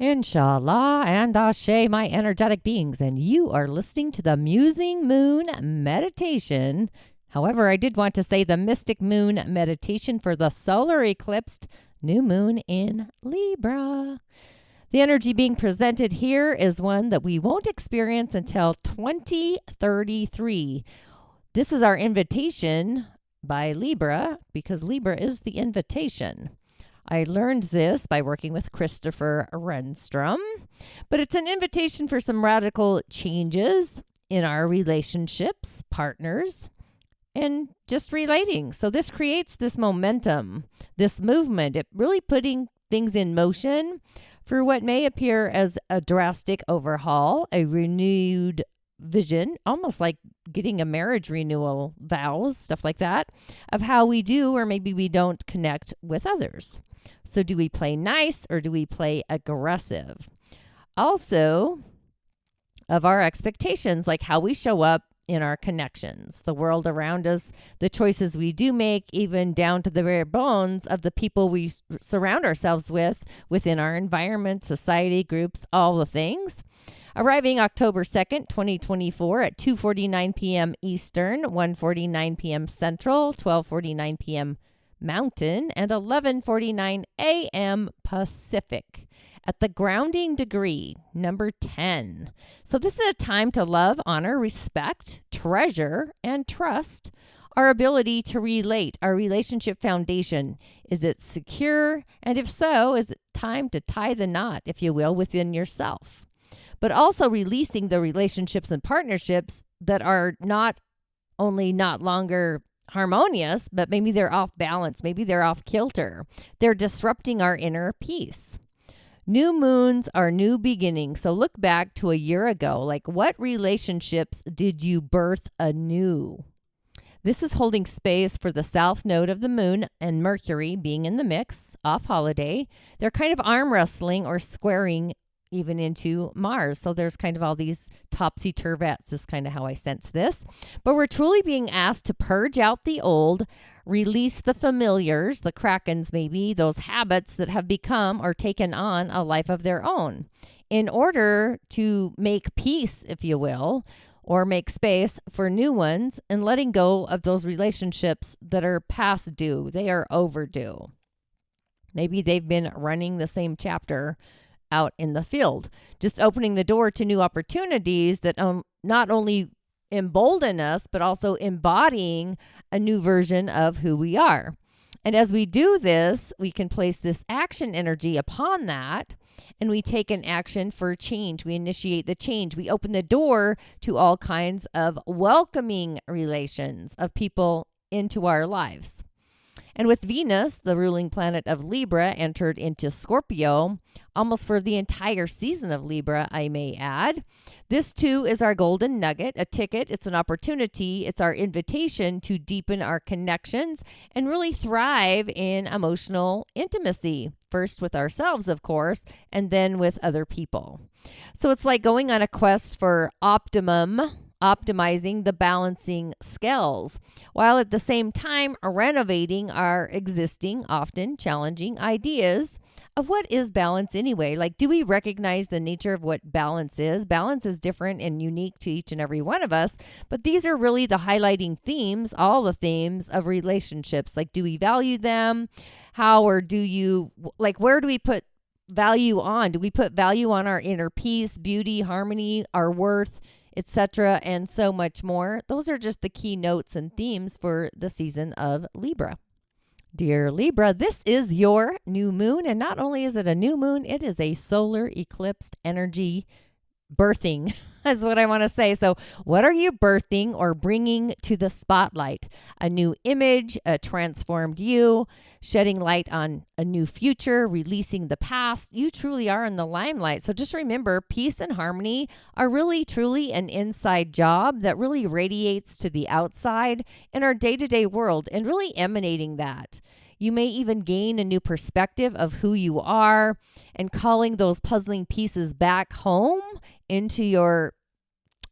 Inshallah and Ashe, my energetic beings, and you are listening to the Musing Moon Meditation. However, I did want to say the Mystic Moon Meditation for the solar eclipsed new moon in Libra. The energy being presented here is one that we won't experience until 2033. This is our invitation by Libra because Libra is the invitation. I learned this by working with Christopher Renstrom, but it's an invitation for some radical changes in our relationships, partners, and just relating. So this creates this momentum, this movement, it really putting things in motion for what may appear as a drastic overhaul, a renewed vision, almost like getting a marriage renewal vows, stuff like that, of how we do or maybe we don't connect with others. So do we play nice or do we play aggressive? Also, of our expectations, like how we show up in our connections, the world around us, the choices we do make, even down to the very bones of the people we surround ourselves with within our environment, society, groups, all the things. Arriving October 2nd, 2024 at 2:49 p.m. Eastern, 1:49 p.m. Central, 12:49 p.m. Mountain, and 11:49 a.m. Pacific at the grounding degree, number 10. So this is a time to love, honor, respect, treasure, and trust our ability to relate, our relationship foundation. Is it secure? And if so, is it time to tie the knot, if you will, within yourself? But also releasing the relationships and partnerships that are not only not longer harmonious, but maybe they're off balance. Maybe they're off kilter. They're disrupting our inner peace. New moons are new beginnings. So look back to a year ago. Like, what relationships did you birth anew? This is holding space for the south node of the moon and Mercury being in the mix, off holiday. They're kind of arm wrestling or squaring even into Mars. So there's kind of all these topsy-turvettes is kind of how I sense this. But we're truly being asked to purge out the old, release the familiars, the krakens maybe, those habits that have become or taken on a life of their own in order to make peace, if you will, or make space for new ones and letting go of those relationships that are past due. They are overdue. Maybe they've been running the same chapter out in the field, just opening the door to new opportunities that not only embolden us, but also embodying a new version of who we are. And as we do this, we can place this action energy upon that, and we take an action for change. We initiate the change. We open the door to all kinds of welcoming relations of people into our lives. And with Venus, the ruling planet of Libra, entered into Scorpio, almost for the entire season of Libra, I may add. This too is our golden nugget, a ticket. It's an opportunity. It's our invitation to deepen our connections and really thrive in emotional intimacy. First with ourselves, of course, and then with other people. So it's like going on a quest for optimizing the balancing scales, while at the same time renovating our existing, often challenging ideas of what is balance anyway. Like, do we recognize the nature of what balance is? Balance is different and unique to each and every one of us, but these are really the highlighting themes, all the themes of relationships. Like, do we value them? How or do you, like, where do we put value on? Do we put value on our inner peace, beauty, harmony, our worth, etc., and so much more? Those are just the key notes and themes for the season of Libra. Dear Libra, this is your new moon, and not only is it a new moon, it is a solar eclipsed energy birthing is what I want to say. So what are you birthing or bringing to the spotlight? A new image, a transformed you, shedding light on a new future, releasing the past. You truly are in the limelight. So just remember, peace and harmony are really, truly an inside job that really radiates to the outside in our day-to-day world and really emanating that. You may even gain a new perspective of who you are and calling those puzzling pieces back home into your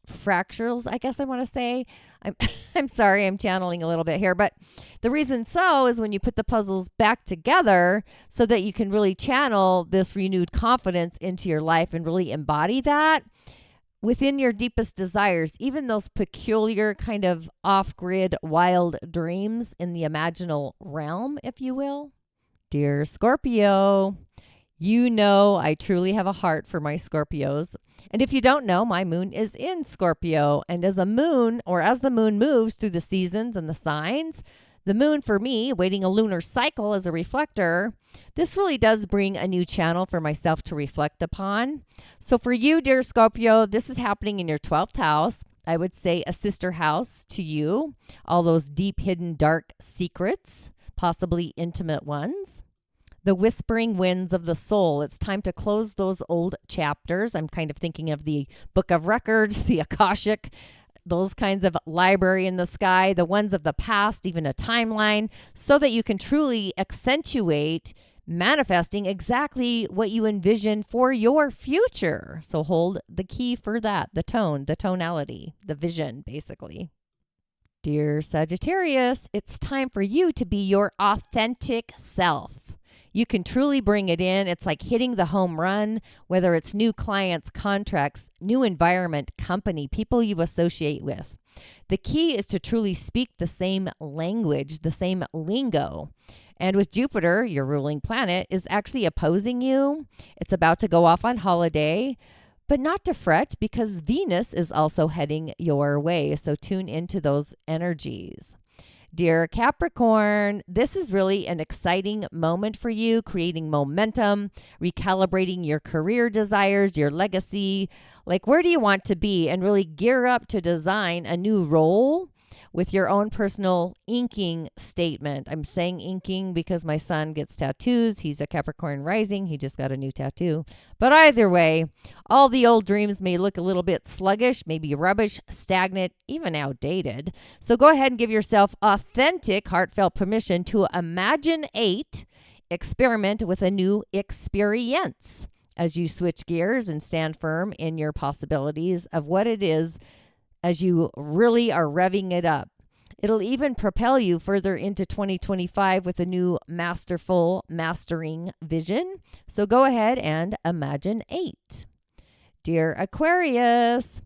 fractals, I guess I want to say. I'm I'm sorry, I'm channeling a little bit here, but the reason so is when you put the puzzles back together so that you can really channel this renewed confidence into your life and really embody that within your deepest desires, even those peculiar kind of off-grid wild dreams in the imaginal realm, if you will. Dear Scorpio, you know I truly have a heart for my Scorpios. And if you don't know, my moon is in Scorpio. And as the moon moves through the seasons and the signs, the moon for me, waiting a lunar cycle as a reflector, this really does bring a new channel for myself to reflect upon. So for you, dear Scorpio, this is happening in your 12th house. I would say a sister house to you. All those deep, hidden, dark secrets, possibly intimate ones. The whispering winds of the soul. It's time to close those old chapters. I'm kind of thinking of the Book of Records, the Akashic, those kinds of library in the sky, the ones of the past, even a timeline, so that you can truly accentuate manifesting exactly what you envision for your future. So hold the key for that, the tone, the tonality, the vision, basically. Dear Sagittarius, it's time for you to be your authentic self. You can truly bring it in. It's like hitting the home run, whether it's new clients, contracts, new environment, company, people you associate with. The key is to truly speak the same language, the same lingo. And with Jupiter, your ruling planet, is actually opposing you. It's about to go off on holiday, but not to fret because Venus is also heading your way. So tune into those energies. Dear Capricorn, this is really an exciting moment for you, creating momentum, recalibrating your career desires, your legacy. Like, where do you want to be? And really gear up to design a new role with your own personal inking statement. I'm saying inking because my son gets tattoos. He's a Capricorn rising. He just got a new tattoo. But either way, all the old dreams may look a little bit sluggish, maybe rubbish, stagnant, even outdated. So go ahead and give yourself authentic, heartfelt permission to experiment with a new experience as you switch gears and stand firm in your possibilities of what it is as you really are revving it up. It'll even propel you further into 2025 with a new mastering vision. So go ahead and imagine 8. Dear Aquarius,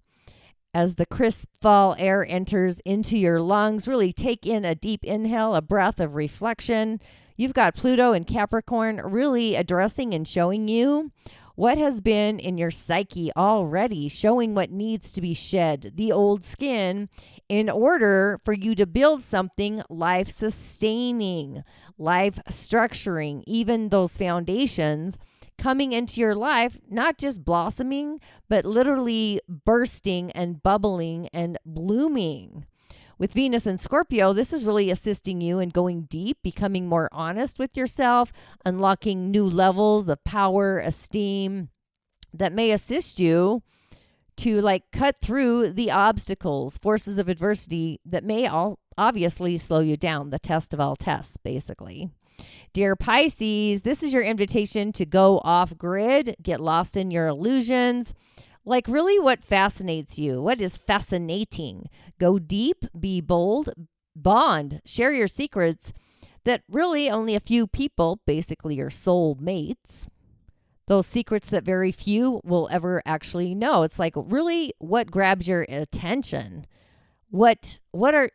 as the crisp fall air enters into your lungs, really take in a deep inhale, a breath of reflection. You've got Pluto and Capricorn really addressing and showing you what has been in your psyche already, showing what needs to be shed, the old skin, in order for you to build something life-sustaining, life-structuring, even those foundations coming into your life, not just blossoming, but literally bursting and bubbling and blooming. With Venus and Scorpio, this is really assisting you in going deep, becoming more honest with yourself, unlocking new levels of power, esteem that may assist you to cut through the obstacles, forces of adversity that may all obviously slow you down, the test of all tests, basically. Dear Pisces, this is your invitation to go off grid, get lost in your illusions. Really what fascinates you? What is fascinating? Go deep, be bold, bond, share your secrets that really only a few people, basically your soul mates, those secrets that very few will ever actually know. It's really what grabs your attention. What are,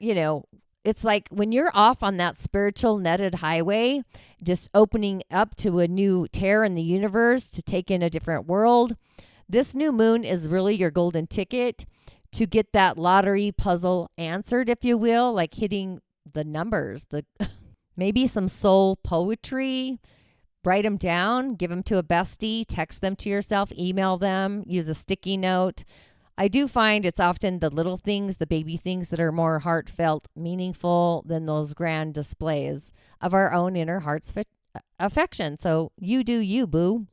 it's like when you're off on that spiritual netted highway, just opening up to a new tear in the universe to take in a different world. This new moon is really your golden ticket to get that lottery puzzle answered, if you will, like hitting the numbers, maybe some soul poetry. Write them down, give them to a bestie, text them to yourself, email them, use a sticky note. I do find it's often the little things, the baby things that are more heartfelt, meaningful than those grand displays of our own inner heart's affection. So you do you, boo.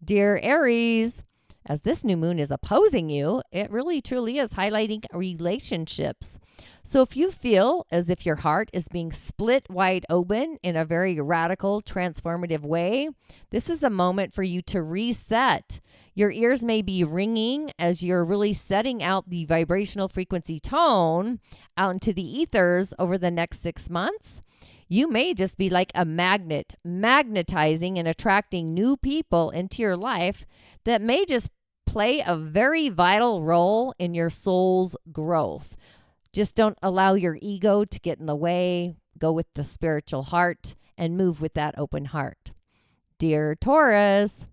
Dear Aries, As this new moon is opposing you, it really truly is highlighting relationships. So if you feel as if your heart is being split wide open in a very radical, transformative way, this is a moment for you to reset. Your ears may be ringing as you're really setting out the vibrational frequency tone out into the ethers over the next 6 months. You may just be like a magnet, magnetizing and attracting new people into your life that may just play a very vital role in your soul's growth. Just don't allow your ego to get in the way. Go with the spiritual heart and move with that open heart. Dear Taurus,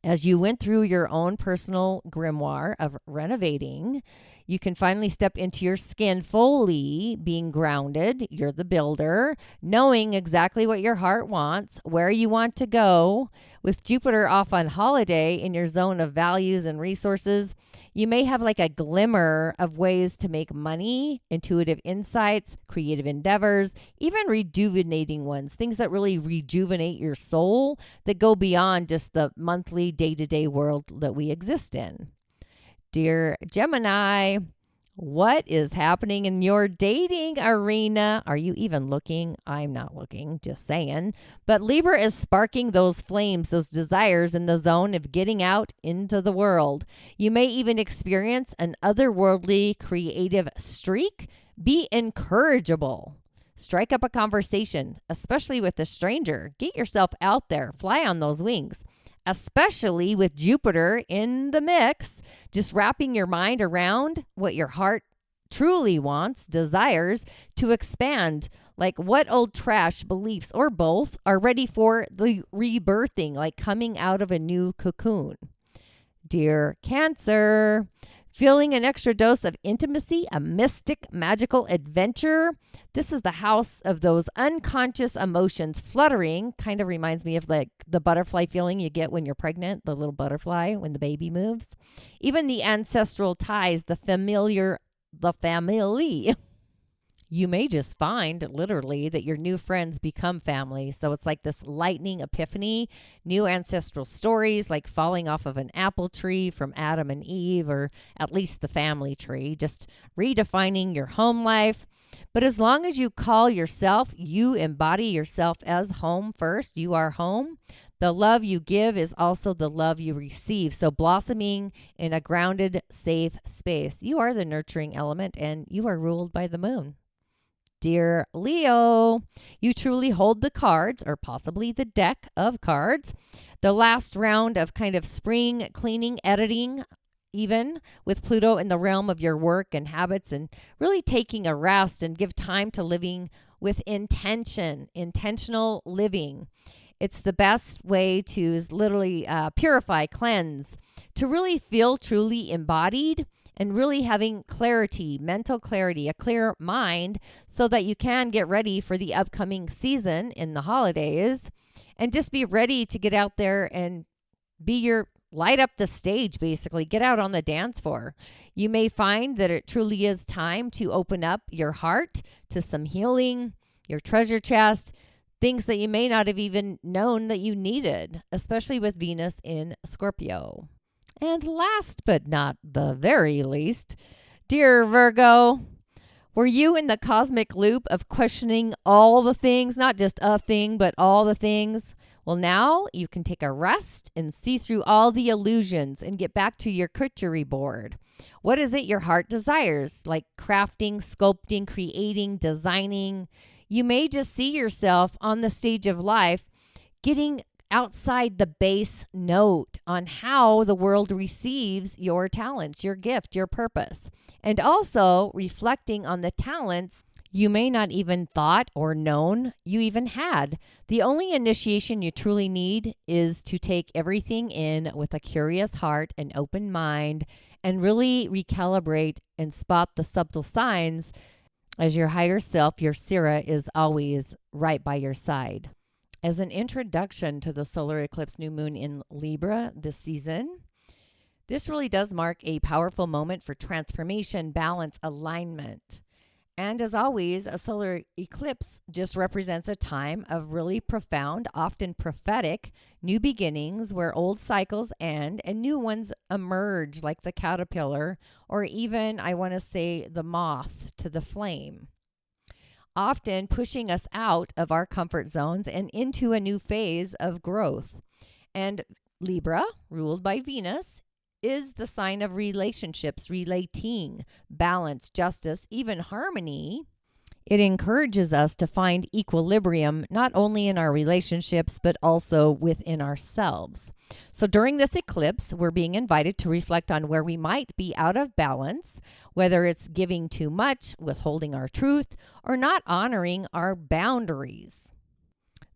as you went through your own personal grimoire of renovating, you can finally step into your skin fully, being grounded. You're the builder, knowing exactly what your heart wants, where you want to go. With Jupiter off on holiday in your zone of values and resources, you may have like a glimmer of ways to make money, intuitive insights, creative endeavors, even rejuvenating ones, things that really rejuvenate your soul that go beyond just the monthly, day-to-day world that we exist in. Dear Gemini, what is happening in your dating arena? Are you even looking? I'm not looking, just saying. But Libra is sparking those flames, those desires in the zone of getting out into the world. You may even experience an otherworldly creative streak. Be encourageable. Strike up a conversation, especially with a stranger. Get yourself out there. Fly on those wings. Especially with Jupiter in the mix, just wrapping your mind around what your heart truly wants, desires to expand, like what old trash beliefs or both are ready for the rebirthing, like coming out of a new cocoon. Dear Cancer, feeling an extra dose of intimacy, a mystic, magical adventure. This is the house of those unconscious emotions fluttering. Kind of reminds me of like the butterfly feeling you get when you're pregnant, the little butterfly when the baby moves. Even the ancestral ties, the family. You may just find literally that your new friends become family. So it's like this lightning epiphany, new ancestral stories like falling off of an apple tree from Adam and Eve, or at least the family tree, just redefining your home life. But as long as you call yourself, you embody yourself as home first, you are home. The love you give is also the love you receive. So blossoming in a grounded, safe space. You are the nurturing element and you are ruled by the moon. Dear Leo, you truly hold the cards, or possibly the deck of cards. The last round of kind of spring cleaning, editing, even with Pluto in the realm of your work and habits, and really taking a rest and give time to living with intention, intentional living. It's the best way to literally purify, cleanse, to really feel truly embodied and really having clarity, mental clarity, a clear mind, so that you can get ready for the upcoming season in the holidays and just be ready to get out there and light up the stage, basically. Get out on the dance floor. You may find that it truly is time to open up your heart to some healing, your treasure chest, things that you may not have even known that you needed, especially with Venus in Scorpio. And last but not the very least, dear Virgo, were you in the cosmic loop of questioning all the things, not just a thing, but all the things? Well, now you can take a rest and see through all the illusions and get back to your charcuterie board. What is it your heart desires? Like crafting, sculpting, creating, designing. You may just see yourself on the stage of life getting outside the base note on how the world receives your talents, your gift, your purpose, and also reflecting on the talents you may not even thought or known you even had. The only initiation you truly need is to take everything in with a curious heart and open mind and really recalibrate and spot the subtle signs as your higher self, your Sira, is always right by your side. As an introduction to the solar eclipse new moon in Libra this season, this really does mark a powerful moment for transformation, balance, alignment. And as always, a solar eclipse just represents a time of really profound, often prophetic, new beginnings where old cycles end and new ones emerge, like the caterpillar, or even, I want to say, the moth to the flame, often pushing us out of our comfort zones and into a new phase of growth. And Libra, ruled by Venus, is the sign of relationships, relating, balance, justice, even harmony. It encourages us to find equilibrium not only in our relationships, but also within ourselves. So during this eclipse, we're being invited to reflect on where we might be out of balance, whether it's giving too much, withholding our truth, or not honoring our boundaries.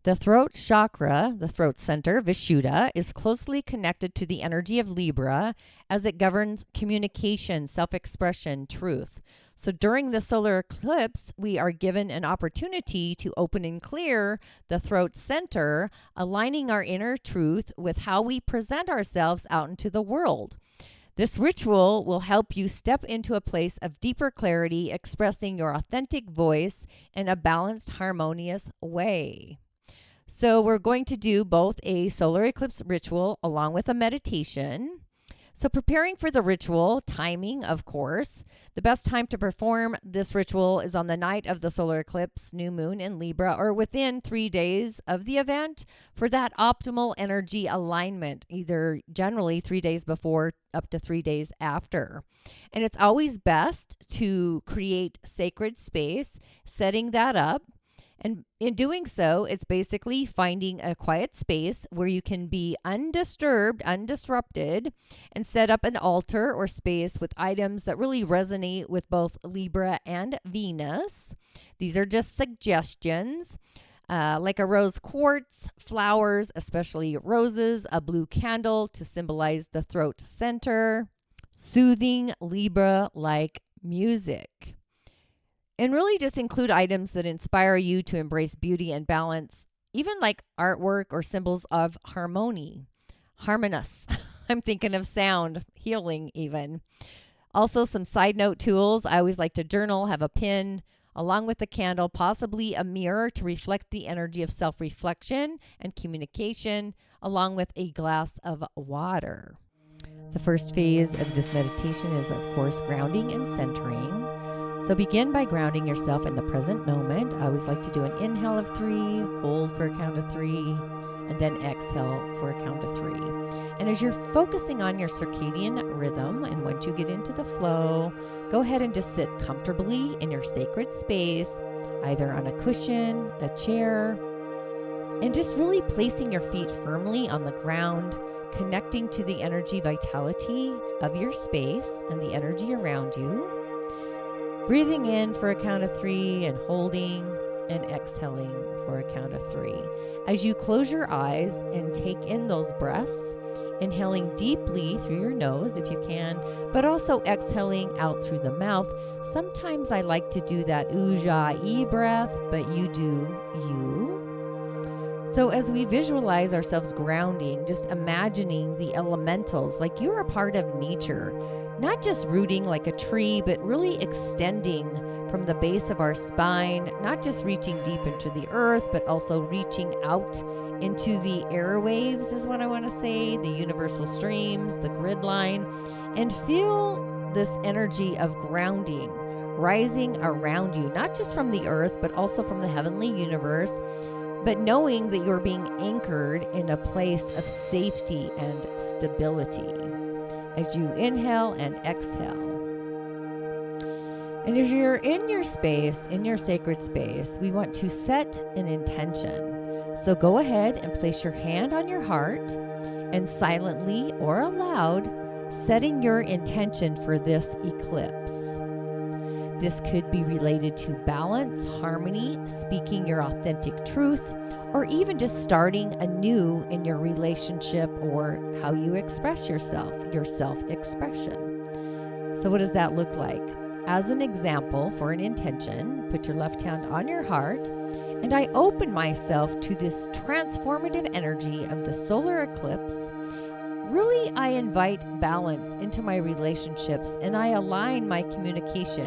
The throat chakra, the throat center, Vishuddha, is closely connected to the energy of Libra as it governs communication, self-expression, truth. So during the solar eclipse, we are given an opportunity to open and clear the throat center, aligning our inner truth with how we present ourselves out into the world. This ritual will help you step into a place of deeper clarity, expressing your authentic voice in a balanced, harmonious way. So we're going to do both a solar eclipse ritual along with a meditation. So preparing for the ritual, timing, of course. The best time to perform this ritual is on the night of the solar eclipse, new moon in Libra, or within 3 days of the event for that optimal energy alignment, either generally 3 days before up to 3 days after. And it's always best to create sacred space, setting that up. And in doing so, it's basically finding a quiet space where you can be undisturbed, undisrupted, and set up an altar or space with items that really resonate with both Libra and Venus. These are just suggestions, like a rose quartz, flowers, especially roses, a blue candle to symbolize the throat center, soothing Libra-like music. And really just include items that inspire you to embrace beauty and balance, even like artwork or symbols of harmony, harmonious. I'm thinking of sound, healing even. Also some side note tools. I always like to journal, have a pen, along with the candle, possibly a mirror to reflect the energy of self-reflection and communication, along with a glass of water. The first phase of this meditation is, of course, grounding and centering. So begin by grounding yourself in the present moment. I always like to do an inhale of 3, hold for a count of 3, and then exhale for a count of 3. And as you're focusing on your circadian rhythm, and once you get into the flow, go ahead and just sit comfortably in your sacred space, either on a cushion, a chair, and just really placing your feet firmly on the ground, connecting to the energy vitality of your space and the energy around you. Breathing in for a count of 3 and holding and exhaling for a count of 3. As you close your eyes and take in those breaths, inhaling deeply through your nose if you can, but also exhaling out through the mouth. Sometimes I like to do that ujjayi breath, but you do you. So as we visualize ourselves grounding, just imagining the elementals like you're a part of nature. Not just rooting like a tree, but really extending from the base of our spine, not just reaching deep into the earth, but also reaching out into the airwaves is what I want to say, the universal streams, the grid line, and feel this energy of grounding rising around you, not just from the earth, but also from the heavenly universe, but knowing that you're being anchored in a place of safety and stability. As you inhale and exhale. And as you're in your space, in your sacred space, we want to set an intention. So go ahead and place your hand on your heart and silently or aloud, setting your intention for this eclipse. This could be related to balance, harmony, speaking your authentic truth, or even just starting anew in your relationship or how you express yourself, your self-expression. So what does that look like? As an example for an intention, put your left hand on your heart, and I open myself to this transformative energy of the solar eclipse. Really, I invite balance into my relationships, and I align my communication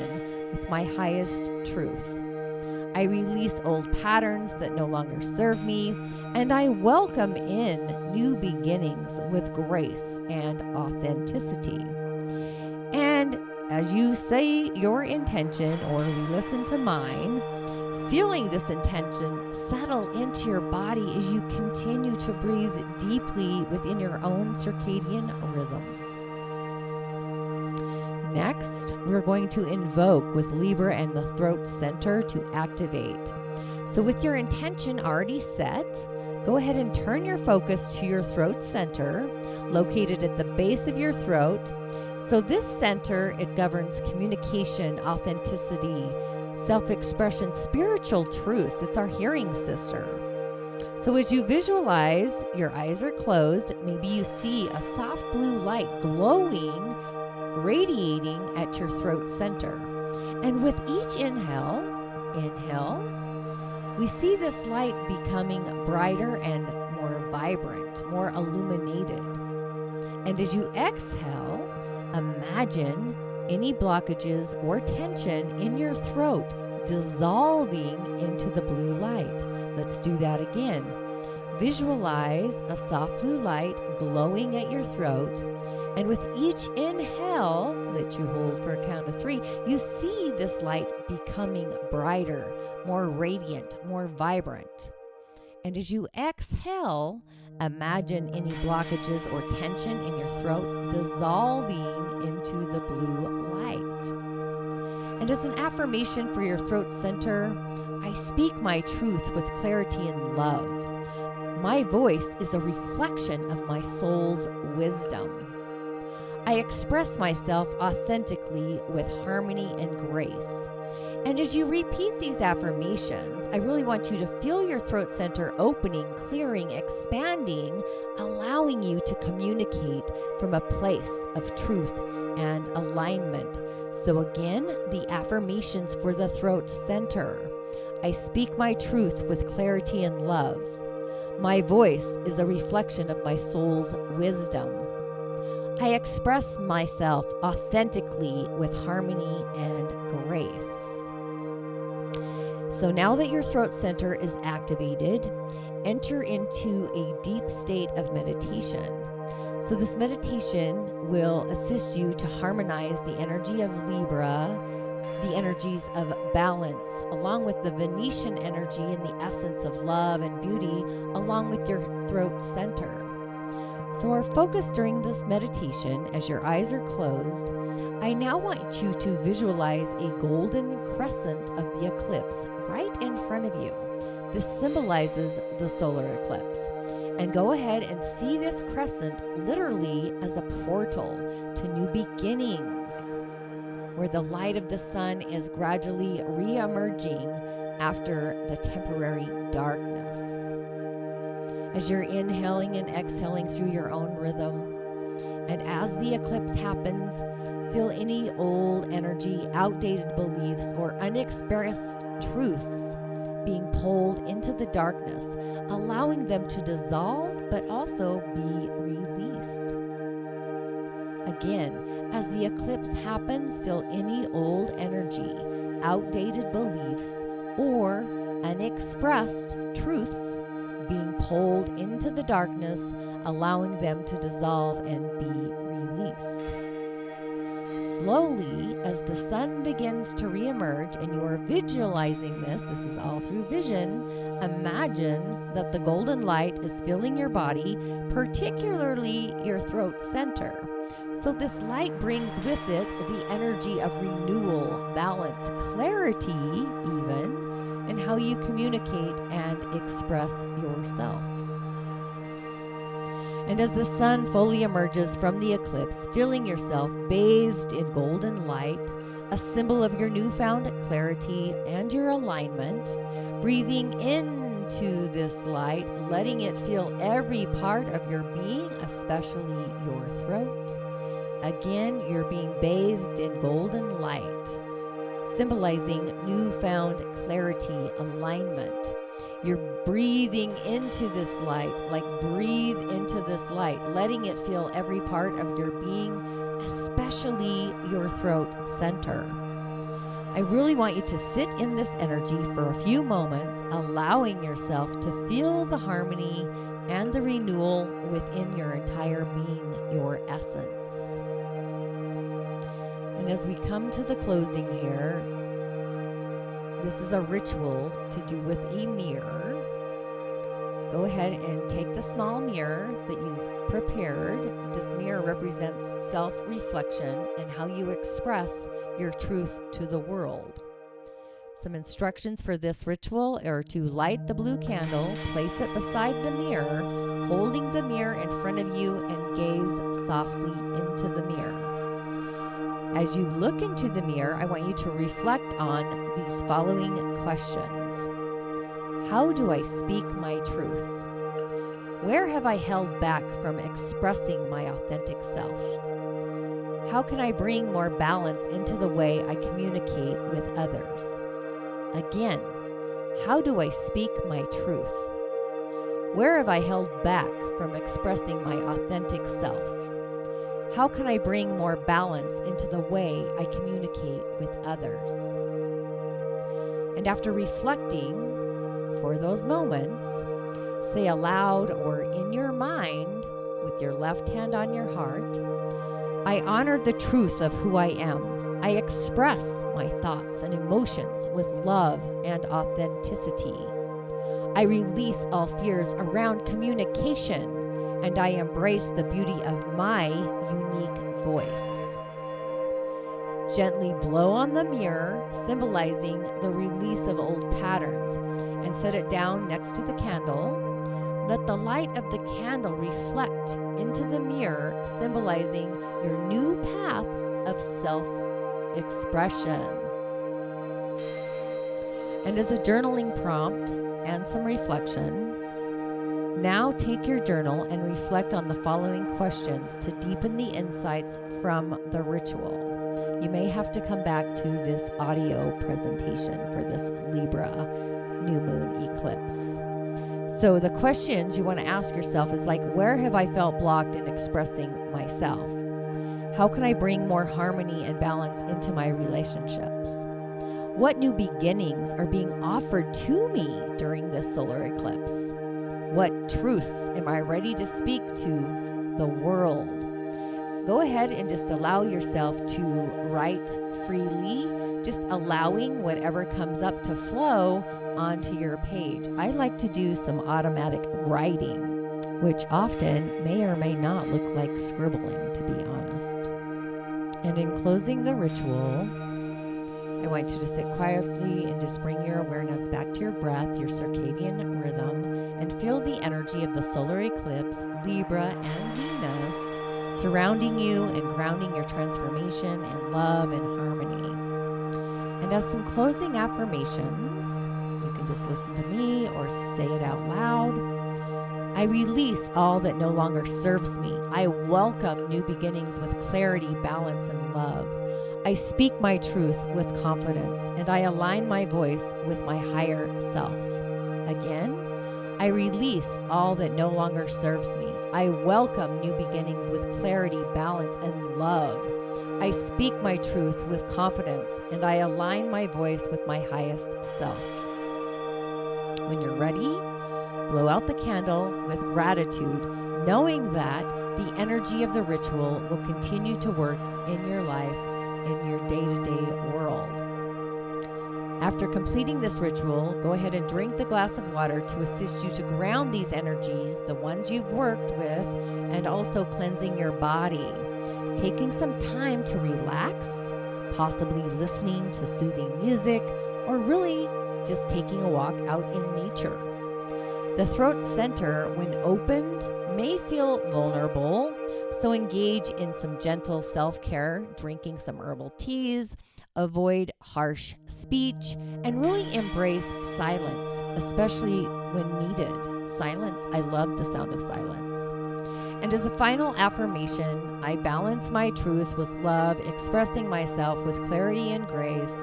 with my highest truth. I release old patterns that no longer serve me, and I welcome in new beginnings with grace and authenticity. And as you say your intention or listen to mine, feeling this intention settle into your body as you continue to breathe deeply within your own circadian rhythm. Next, we're going to invoke with Libra and the throat center to activate. So with your intention already set, go ahead and turn your focus to your throat center, located at the base of your throat. So this center, it governs communication, authenticity, self-expression, spiritual truths. It's our hearing sister. So as you visualize, your eyes are closed, maybe you see a soft blue light glowing, radiating at your throat center. And with each inhale, we see this light becoming brighter and more vibrant, more illuminated. And as you exhale, imagine any blockages or tension in your throat dissolving into the blue light. Let's do that again. Visualize a soft blue light glowing at your throat, and with each inhale that you hold for a count of 3, you see this light becoming brighter, more radiant, more vibrant. And as you exhale, imagine any blockages or tension in your throat dissolving into the blue light. And as an affirmation for your throat center, I speak my truth with clarity and love. My voice is a reflection of my soul's wisdom. I express myself authentically with harmony and grace. And as you repeat these affirmations, I really want you to feel your throat center opening, clearing, expanding, allowing you to communicate from a place of truth and alignment. So again, the affirmations for the throat center. I speak my truth with clarity and love. My voice is a reflection of my soul's wisdom. I express myself authentically with harmony and grace. So now that your throat center is activated, enter into a deep state of meditation. So this meditation will assist you to harmonize the energy of Libra, the energies of balance, along with the Venetian energy and the essence of love and beauty, along with your throat center. So our focus during this meditation, as your eyes are closed, I now want you to visualize a golden crescent of the eclipse right in front of you. This symbolizes the solar eclipse. And go ahead and see this crescent literally as a portal to new beginnings, where the light of the sun is gradually re-emerging after the temporary darkness. As you're inhaling and exhaling through your own rhythm, and as the eclipse happens, feel any old energy, outdated beliefs, or unexpressed truths being pulled into the darkness, allowing them to dissolve but also be released. Again, as the eclipse happens, feel any old energy, outdated beliefs, or unexpressed truths being pulled into the darkness, allowing them to dissolve and be released. Slowly, as the sun begins to reemerge and you are visualizing this is all through vision, imagine that the golden light is filling your body, particularly your throat center. So this light brings with it the energy of renewal, balance, clarity even, and how you communicate and express yourself. And as the sun fully emerges from the eclipse, feeling yourself bathed in golden light, a symbol of your newfound clarity and your alignment, breathing into this light, letting it fill every part of your being, especially your throat. Again, you're being bathed in golden light, symbolizing newfound clarity, alignment. You're breathing into this light, like breathe into this light, letting it fill every part of your being, especially your throat center. I really want you to sit in this energy for a few moments, allowing yourself to feel the harmony and the renewal within your entire being, your essence. And as we come to the closing here, this is a ritual to do with a mirror. Go ahead and take the small mirror that you prepared. This mirror represents self-reflection and how you express your truth to the world. Some instructions for this ritual are to light the blue candle, place it beside the mirror, holding the mirror in front of you, and gaze softly into the mirror. As you look into the mirror, I want you to reflect on these following questions. How do I speak my truth? Where have I held back from expressing my authentic self? How can I bring more balance into the way I communicate with others? Again, how do I speak my truth? Where have I held back from expressing my authentic self? How can I bring more balance into the way I communicate with others? And after reflecting for those moments, say aloud or in your mind with your left hand on your heart, I honor the truth of who I am. I express my thoughts and emotions with love and authenticity. I release all fears around communication, and I embrace the beauty of my unique voice. Gently blow on the mirror, symbolizing the release of old patterns, and set it down next to the candle. Let the light of the candle reflect into the mirror, symbolizing your new path of self-expression. And as a journaling prompt and some reflection, now take your journal and reflect on the following questions to deepen the insights from the ritual. You may have to come back to this audio presentation for this Libra new moon eclipse. So the questions you want to ask yourself is like, where have I felt blocked in expressing myself? How can I bring more harmony and balance into my relationships? What new beginnings are being offered to me during this solar eclipse? What truths am I ready to speak to the world? Go ahead and just allow yourself to write freely, just allowing whatever comes up to flow onto your page. I like to do some automatic writing, which often may or may not look like scribbling, to be honest. And in closing the ritual, I want you to sit quietly and just bring your awareness back to your breath, your circadian rhythm, and feel the energy of the solar eclipse, Libra and Venus, surrounding you and grounding your transformation in love and harmony. And as some closing affirmations, you can just listen to me or say it out loud. I release all that no longer serves me. I welcome new beginnings with clarity, balance, and love. I speak my truth with confidence, and I align my voice with my higher self. Again, I release all that no longer serves me. I welcome new beginnings with clarity, balance, and love. I speak my truth with confidence, and I align my voice with my highest self. When you're ready, blow out the candle with gratitude, knowing that the energy of the ritual will continue to work in your life, in your day-to-day world. After completing this ritual, go ahead and drink the glass of water to assist you to ground these energies, the ones you've worked with, and also cleansing your body. Taking some time to relax, possibly listening to soothing music, or really just taking a walk out in nature. The throat center, when opened, may feel vulnerable, so engage in some gentle self-care, drinking some herbal teas, avoid harsh speech, and really embrace silence, especially when needed. Silence, I love the sound of silence. And as a final affirmation, I balance my truth with love, expressing myself with clarity and grace.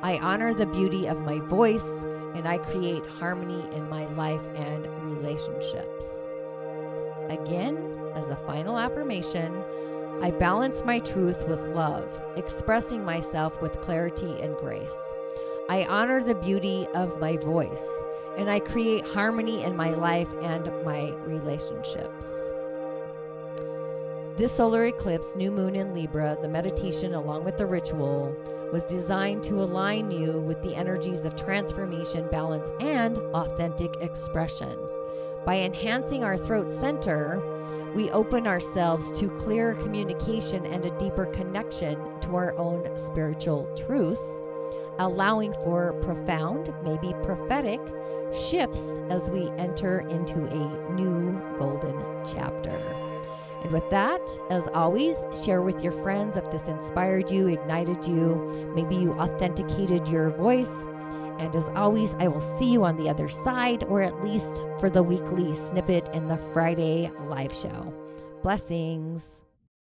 I honor the beauty of my voice, and I create harmony in my life and relationships. Again, as a final affirmation, I balance my truth with love, expressing myself with clarity and grace. I honor the beauty of my voice, and I create harmony in my life and my relationships. This solar eclipse, new moon in Libra, the meditation along with the ritual, was designed to align you with the energies of transformation, balance, and authentic expression. By enhancing our throat center, we open ourselves to clearer communication and a deeper connection to our own spiritual truths, allowing for profound, maybe prophetic, shifts as we enter into a new golden chapter. And with that, as always, share with your friends if this inspired you, ignited you, maybe you authenticated your voice. And as always, I will see you on the other side, or at least for the weekly snippet in the Friday live show. Blessings.